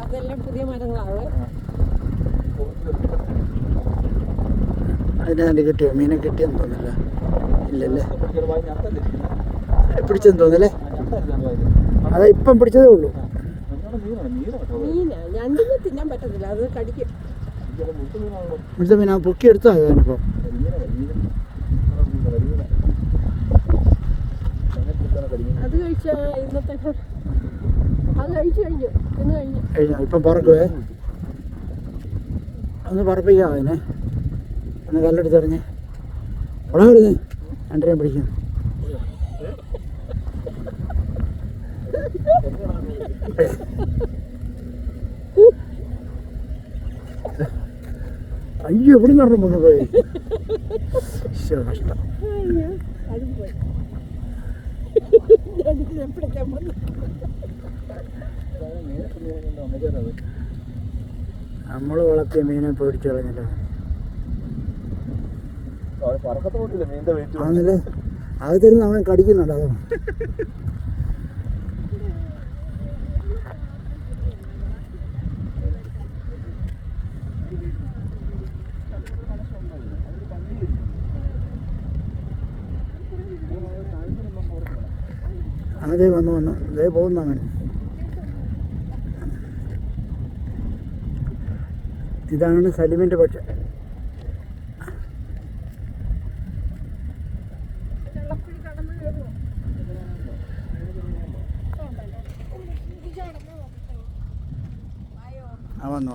അതെല്ലാം പുതിയ മരങ്ങളാണ്. അതിനെ കിട്ടിയോ? മീനെ കിട്ടിയെന്ന് തോന്നില്ല. ഇല്ലല്ലേ, പിടിച്ചെന്ന് തോന്നല്ലേ? അതെ, ഇപ്പം പിടിച്ചതേ ഉള്ളൂ. മീനാ ഞണ്ടിനെ തിന്നാൻ പറ്റത്തില്ല, അത് കടിക്കും. പിടിച്ച മീനാ പൊക്കിയെടുത്താ ഞാനിപ്പോൾ. അത് കഴിച്ച ഇന്നത്തെ അത് കഴിച്ചു കഴിഞ്ഞു, ഇന്ന് കഴിഞ്ഞു. ഇപ്പം പറക്കുവേ, ഒന്ന് പറപ്പിക്കാം അതിനെ. ഒന്ന് കല്ലെടുത്തെറിഞ്ഞ് ഉടനെ വരുന്നേ, രണ്ടരയും പിടിക്കുന്നു. അയ്യോ, എവിടെ നിന്നും വന്നു പോയി. കഷ്ടം. നമ്മൾ വളർത്തിയ മീനെ പേടിച്ചു കളഞ്ഞല്ലോ. ആണല്ലേ, അത് തരുന്ന അവൻ കടിക്കുന്നുണ്ട്. അതോ അതേ വന്നു അതേ പോകുന്നു അവൻ. ഇതാണ് സലിമിൻ്റെ പക്ഷെ. വന്നു